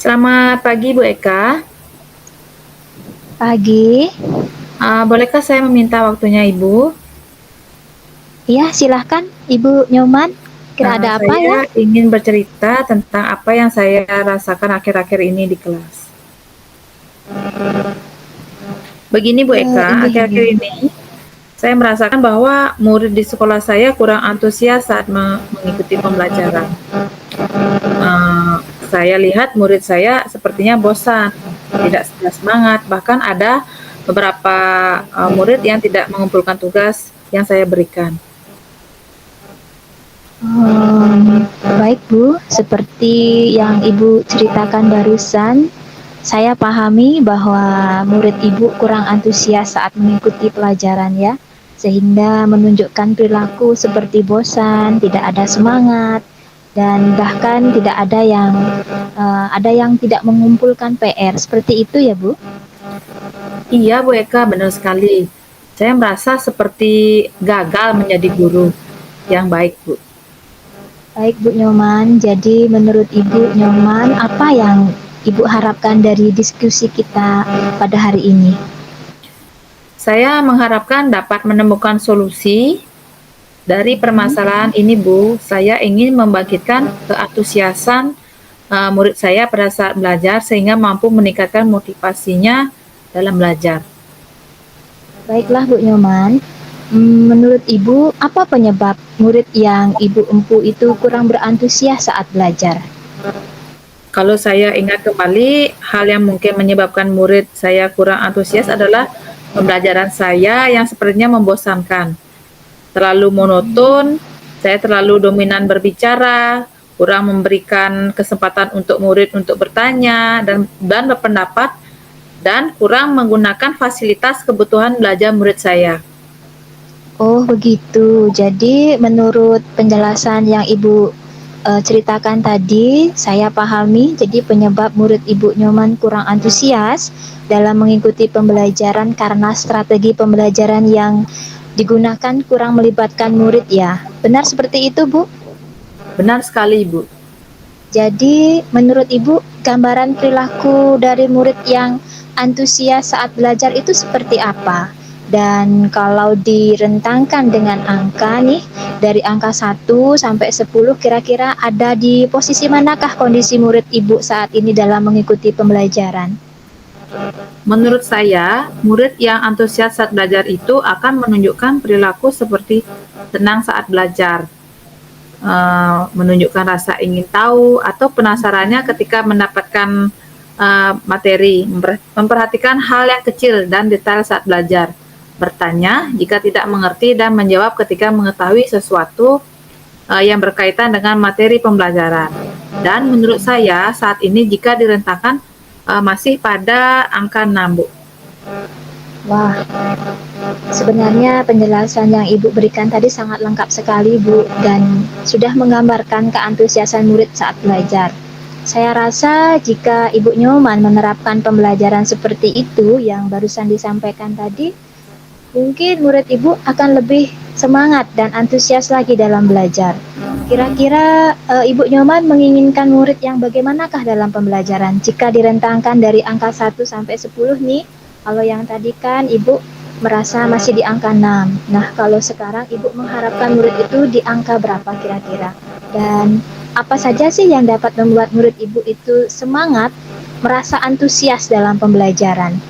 Selamat pagi Bu Eka. Pagi. Bolehkah saya meminta waktunya Ibu? Iya, silahkan Ibu Nyoman. Kira ada apa Saya ya? ingin bercerita tentang apa yang saya rasakan akhir-akhir ini di kelas. Begini Bu Eka, akhir-akhir Inggih. ini saya merasakan bahwa murid di sekolah saya kurang antusias saat mengikuti pembelajaran. Eh, saya lihat murid saya sepertinya bosan, tidak semangat, bahkan ada beberapa murid yang tidak mengumpulkan tugas yang saya berikan. Baik Bu, seperti yang Ibu ceritakan barusan, saya pahami bahwa murid Ibu kurang antusias saat mengikuti pelajaran ya, sehingga menunjukkan perilaku seperti bosan, tidak ada semangat, dan bahkan ada yang tidak mengumpulkan PR. Seperti itu ya Bu? Iya Bu Eka, benar sekali. Saya merasa seperti gagal menjadi guru yang baik Bu. Baik Bu Nyoman, jadi menurut Ibu Nyoman, apa yang Ibu harapkan dari diskusi kita pada hari ini? Saya mengharapkan dapat menemukan solusi dari permasalahan ini Bu. Saya ingin membangkitkan keantusiasan murid saya pada saat belajar sehingga mampu meningkatkan motivasinya dalam belajar. Baiklah Bu Nyoman, menurut Ibu, apa penyebab murid yang Ibu empu itu kurang berantusias saat belajar? Kalau saya ingat kembali, hal yang mungkin menyebabkan murid saya kurang antusias adalah pembelajaran saya yang sepertinya membosankan. Terlalu monoton, saya terlalu dominan berbicara, kurang memberikan kesempatan untuk murid untuk bertanya dan berpendapat, dan kurang menggunakan fasilitas kebutuhan belajar murid saya. Oh begitu, jadi menurut penjelasan yang Ibu ceritakan tadi, saya pahami jadi penyebab murid Ibu Nyoman kurang antusias dalam mengikuti pembelajaran karena strategi pembelajaran yang digunakan kurang melibatkan murid ya. Benar seperti itu Bu? Benar sekali, Ibu. Jadi menurut Ibu, gambaran perilaku dari murid yang antusias saat belajar itu seperti apa? Dan kalau direntangkan dengan angka nih, dari angka 1 sampai 10 kira-kira ada di posisi manakah kondisi murid Ibu saat ini dalam mengikuti pembelajaran? Menurut saya, murid yang antusias saat belajar itu akan menunjukkan perilaku seperti tenang saat belajar, menunjukkan rasa ingin tahu atau penasarannya ketika mendapatkan materi, memperhatikan hal yang kecil dan detail saat belajar, bertanya jika tidak mengerti dan menjawab ketika mengetahui sesuatu yang berkaitan dengan materi pembelajaran. Dan menurut saya saat ini jika direntangkan masih pada angka 6, Bu. Wah, sebenarnya penjelasan yang Ibu berikan tadi sangat lengkap sekali, Bu, dan sudah menggambarkan keantusiasan murid saat belajar. Saya rasa jika Ibu Nyoman menerapkan pembelajaran seperti itu yang barusan disampaikan tadi, mungkin murid Ibu akan lebih semangat dan antusias lagi dalam belajar. Kira-kira Ibu Nyoman menginginkan murid yang bagaimanakah dalam pembelajaran? Jika direntangkan dari angka 1 sampai 10 nih, kalau yang tadi kan Ibu merasa masih di angka 6. Nah, kalau sekarang Ibu mengharapkan murid itu di angka berapa kira-kira? Dan apa saja sih yang dapat membuat murid Ibu itu semangat, merasa antusias dalam pembelajaran?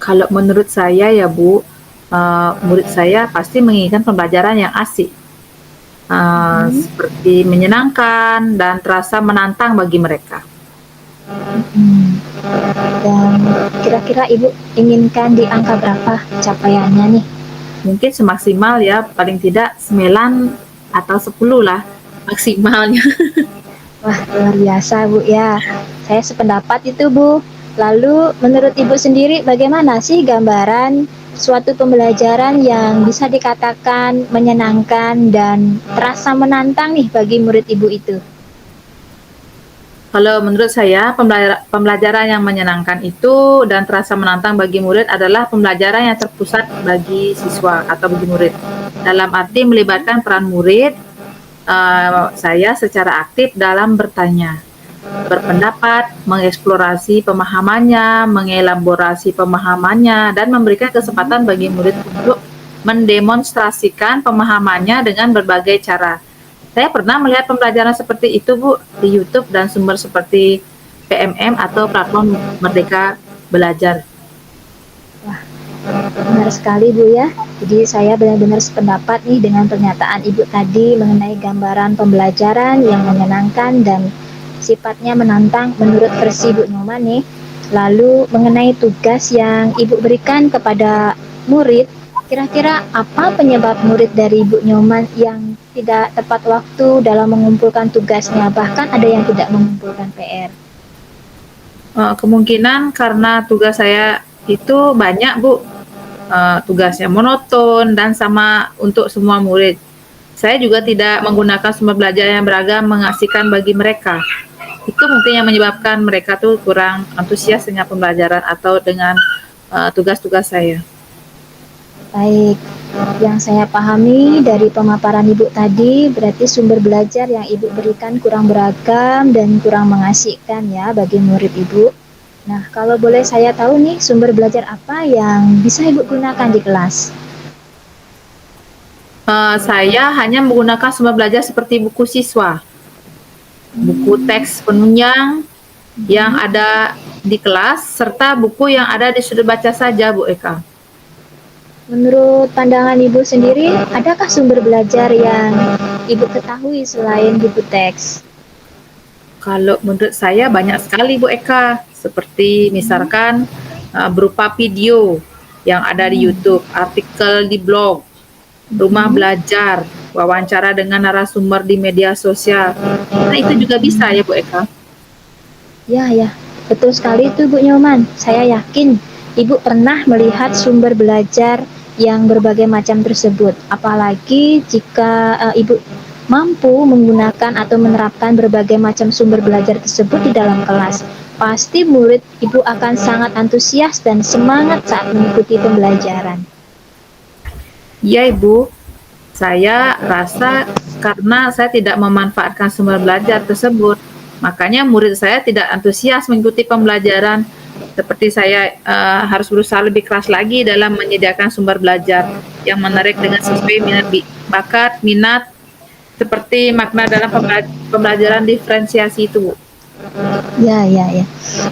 Kalau menurut saya ya Bu, murid saya pasti menginginkan pembelajaran yang asik, seperti menyenangkan dan terasa menantang bagi mereka. Dan kira-kira Ibu inginkan di angka berapa capaiannya nih? Mungkin semaksimal ya, paling tidak 9 atau 10 lah maksimalnya. Wah, luar biasa Bu ya. Saya sependapat itu Bu. Lalu menurut Ibu sendiri bagaimana sih gambaran suatu pembelajaran yang bisa dikatakan menyenangkan dan terasa menantang nih bagi murid Ibu itu? Kalau menurut saya, pembelajaran yang menyenangkan itu dan terasa menantang bagi murid adalah pembelajaran yang terpusat bagi siswa atau bagi murid. Dalam arti melibatkan peran murid, saya secara aktif dalam bertanya. berpendapat, mengeksplorasi pemahamannya, mengelaborasi pemahamannya, dan memberikan kesempatan bagi murid untuk mendemonstrasikan pemahamannya dengan berbagai cara. Saya pernah melihat pembelajaran seperti itu, Bu, di YouTube dan sumber seperti PMM atau platform Merdeka Belajar. Wah, benar sekali Bu ya. Jadi saya benar-benar sependapat nih dengan pernyataan Ibu tadi mengenai gambaran pembelajaran yang menyenangkan dan sifatnya menantang menurut versi Bu Nyoman nih. Lalu mengenai tugas yang Ibu berikan kepada murid, kira-kira apa penyebab murid dari Bu Nyoman yang tidak tepat waktu dalam mengumpulkan tugasnya, bahkan ada yang tidak mengumpulkan PR? Kemungkinan karena tugas saya itu banyak, Bu. Tugasnya monoton dan sama untuk semua murid. Saya juga tidak menggunakan sumber belajar yang beragam mengasihkan bagi mereka. Itu mungkin yang menyebabkan mereka tuh kurang antusias dengan pembelajaran atau dengan tugas-tugas saya. Baik, yang saya pahami dari pemaparan Ibu tadi, berarti sumber belajar yang Ibu berikan kurang beragam dan kurang mengasihkan ya bagi murid Ibu. Nah, kalau boleh saya tahu nih, sumber belajar apa yang bisa Ibu gunakan di kelas? Saya hanya menggunakan sumber belajar seperti buku siswa, buku teks penunjang yang ada di kelas, serta buku yang ada di sudut baca saja, Bu Eka. Menurut pandangan Ibu sendiri, adakah sumber belajar yang Ibu ketahui selain buku teks? Kalau menurut saya banyak sekali, Bu Eka, seperti misalkan berupa video yang ada di YouTube, artikel di blog, rumah belajar, wawancara dengan narasumber di media sosial. Nah, itu juga bisa ya, Bu Eka. Ya, betul sekali itu Bu Nyoman. Saya yakin Ibu pernah melihat sumber belajar yang berbagai macam tersebut. Apalagi jika Ibu mampu menggunakan atau menerapkan berbagai macam sumber belajar tersebut di dalam kelas. Pasti murid Ibu akan sangat antusias dan semangat saat mengikuti pembelajaran. Iya, Ibu. Saya rasa karena saya tidak memanfaatkan sumber belajar tersebut, makanya murid saya tidak antusias mengikuti pembelajaran. Seperti saya harus berusaha lebih keras lagi dalam menyediakan sumber belajar yang menarik dengan sesuai minat, bakat, minat, seperti makna dalam pembelajaran diferensiasi itu, Bu. Ya.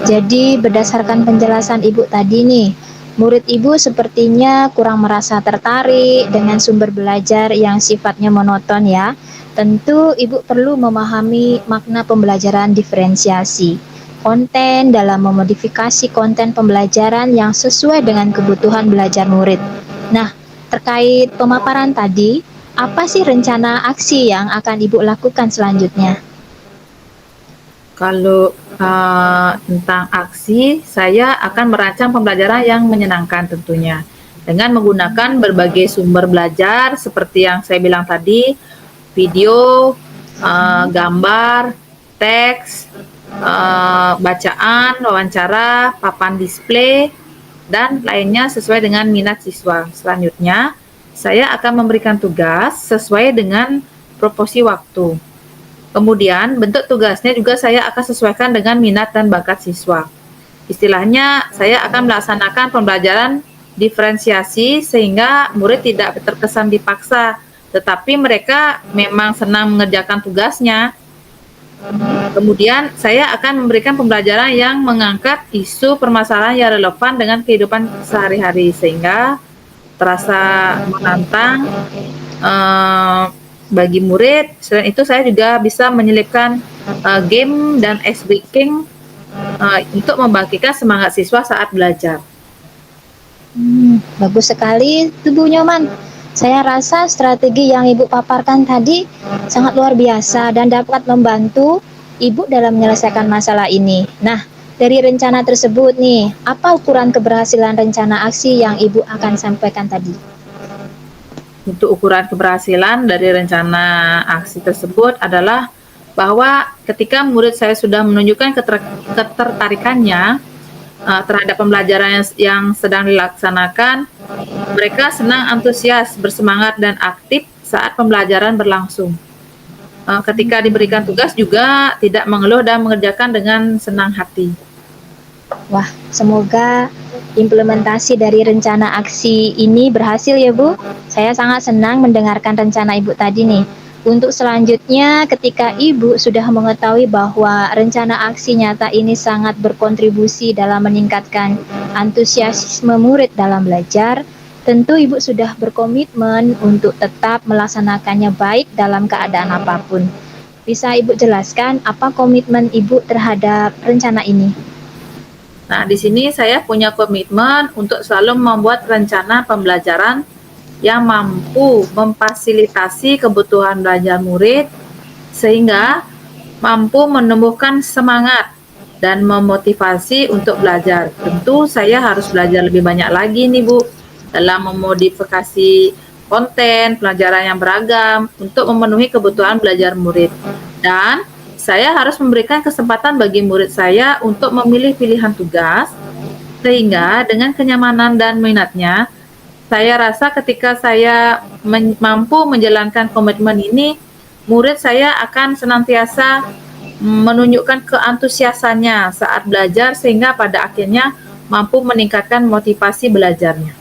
Jadi berdasarkan penjelasan Ibu tadi nih, murid Ibu sepertinya kurang merasa tertarik dengan sumber belajar yang sifatnya monoton ya. Tentu Ibu perlu memahami makna pembelajaran diferensiasi. Konten dalam memodifikasi konten pembelajaran yang sesuai dengan kebutuhan belajar murid. Nah, terkait pemaparan tadi, apa sih rencana aksi yang akan Ibu lakukan selanjutnya? Kalau tentang aksi, saya akan merancang pembelajaran yang menyenangkan tentunya. Dengan menggunakan berbagai sumber belajar seperti yang saya bilang tadi, video, gambar, teks, bacaan, wawancara, papan display, dan lainnya sesuai dengan minat siswa. Selanjutnya, saya akan memberikan tugas sesuai dengan proporsi waktu. Kemudian, bentuk tugasnya juga saya akan sesuaikan dengan minat dan bakat siswa. Istilahnya, saya akan melaksanakan pembelajaran diferensiasi sehingga murid tidak terkesan dipaksa, tetapi mereka memang senang mengerjakan tugasnya. Kemudian, saya akan memberikan pembelajaran yang mengangkat isu permasalahan yang relevan dengan kehidupan sehari-hari sehingga terasa menantang bagi murid. Selain itu saya juga bisa menyelipkan game dan ice breaking untuk membangkitkan semangat siswa saat belajar. Bagus sekali itu Bu Nyoman. Saya rasa strategi yang Ibu paparkan tadi sangat luar biasa dan dapat membantu Ibu dalam menyelesaikan masalah ini. Nah, dari rencana tersebut nih, apa ukuran keberhasilan rencana aksi yang Ibu akan sampaikan tadi? Untuk ukuran keberhasilan dari rencana aksi tersebut adalah bahwa ketika murid saya sudah menunjukkan ketertarikannya terhadap pembelajaran yang sedang dilaksanakan, mereka senang, antusias, bersemangat, dan aktif saat pembelajaran berlangsung. ketika diberikan tugas juga tidak mengeluh dan mengerjakan dengan senang hati. Wah, semoga implementasi dari rencana aksi ini berhasil ya Bu. Saya sangat senang mendengarkan rencana Ibu tadi nih. Untuk selanjutnya, ketika Ibu sudah mengetahui bahwa rencana aksi nyata ini sangat berkontribusi dalam meningkatkan antusiasme murid dalam belajar, tentu Ibu sudah berkomitmen untuk tetap melaksanakannya baik dalam keadaan apapun. Bisa Ibu jelaskan apa komitmen Ibu terhadap rencana ini? Nah, di sini saya punya komitmen untuk selalu membuat rencana pembelajaran yang mampu memfasilitasi kebutuhan belajar murid sehingga mampu menumbuhkan semangat dan memotivasi untuk belajar. Tentu saya harus belajar lebih banyak lagi nih Bu dalam memodifikasi konten pelajaran yang beragam untuk memenuhi kebutuhan belajar murid. Dan saya harus memberikan kesempatan bagi murid saya untuk memilih pilihan tugas sehingga dengan kenyamanan dan minatnya saya rasa ketika saya mampu menjalankan komitmen ini, murid saya akan senantiasa menunjukkan keantusiasannya saat belajar sehingga pada akhirnya mampu meningkatkan motivasi belajarnya.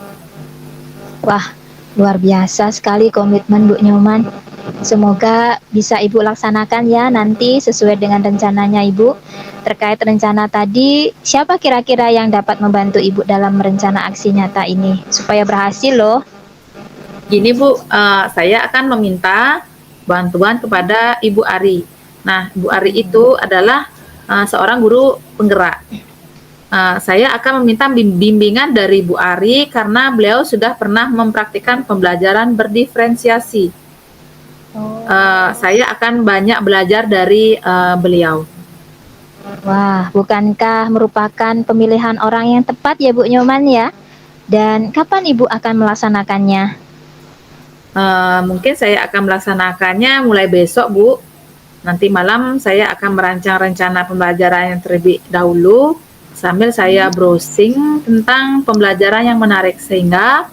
Wah, luar biasa sekali komitmen Bu Nyoman. Semoga bisa Ibu laksanakan ya nanti sesuai dengan rencananya Ibu. Terkait rencana tadi, siapa kira-kira yang dapat membantu Ibu dalam merencana aksi nyata ini supaya berhasil loh? Gini Bu, saya akan meminta bantuan kepada Ibu Ari. Nah, Ibu Ari itu adalah seorang guru penggerak. Saya akan meminta bimbingan dari Bu Ari karena beliau sudah pernah mempraktikkan pembelajaran berdiferensiasi. Saya akan banyak belajar dari beliau. Wah, bukankah merupakan pemilihan orang yang tepat ya Bu Nyoman ya? Dan kapan Ibu akan melaksanakannya? Mungkin saya akan melaksanakannya mulai besok Bu. Nanti malam saya akan merancang rencana pembelajaran yang terlebih dahulu sambil saya browsing tentang pembelajaran yang menarik sehingga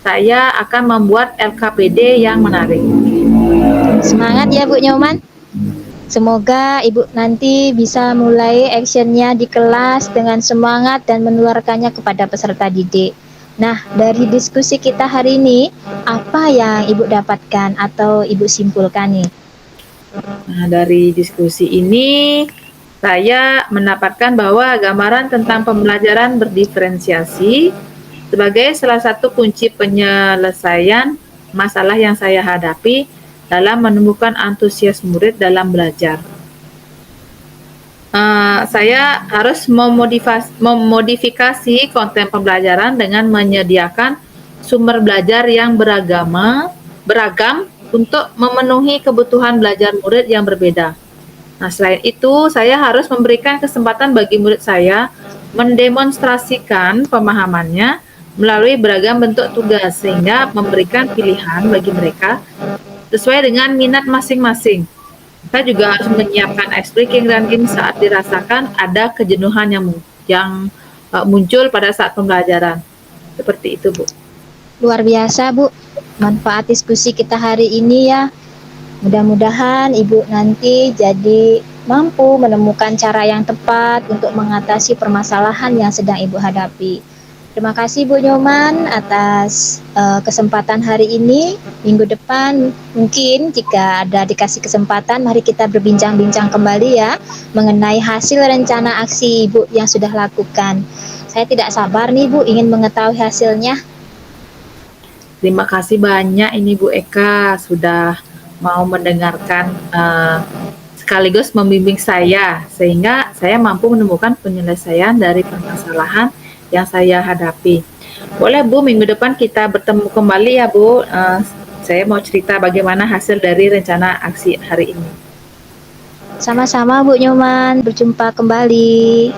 saya akan membuat LKPD yang menarik. Semangat ya Bu Nyoman. Semoga Ibu nanti bisa mulai actionnya di kelas dengan semangat dan menularkannya kepada peserta didik. Nah, dari diskusi kita hari ini, apa yang Ibu dapatkan atau Ibu simpulkan nih? Nah, dari diskusi ini saya mendapatkan bahwa gambaran tentang pembelajaran berdiferensiasi sebagai salah satu kunci penyelesaian masalah yang saya hadapi dalam menumbuhkan antusias murid dalam belajar. Saya harus memodifikasi konten pembelajaran dengan menyediakan sumber belajar yang beragam untuk memenuhi kebutuhan belajar murid yang berbeda. Nah, selain itu, saya harus memberikan kesempatan bagi murid saya mendemonstrasikan pemahamannya melalui beragam bentuk tugas, sehingga memberikan pilihan bagi mereka sesuai dengan minat masing-masing. Saya juga harus menyiapkan ice breaking ranking saat dirasakan ada kejenuhan yang muncul pada saat pembelajaran. Seperti itu, Bu. Luar biasa, Bu. Manfaat diskusi kita hari ini ya. Mudah-mudahan Ibu nanti jadi mampu menemukan cara yang tepat untuk mengatasi permasalahan yang sedang Ibu hadapi. Terima kasih Bu Nyoman atas kesempatan hari ini. Minggu depan mungkin jika ada dikasih kesempatan, mari kita berbincang-bincang kembali ya mengenai hasil rencana aksi Ibu yang sudah lakukan. Saya tidak sabar nih Bu ingin mengetahui hasilnya. Terima kasih banyak ini Bu Eka sudah mau mendengarkan sekaligus membimbing saya sehingga saya mampu menemukan penyelesaian dari permasalahan yang saya hadapi. Boleh Bu, minggu depan kita bertemu kembali ya Bu. Saya mau cerita bagaimana hasil dari rencana aksi hari ini. Sama-sama Bu Nyoman, berjumpa kembali.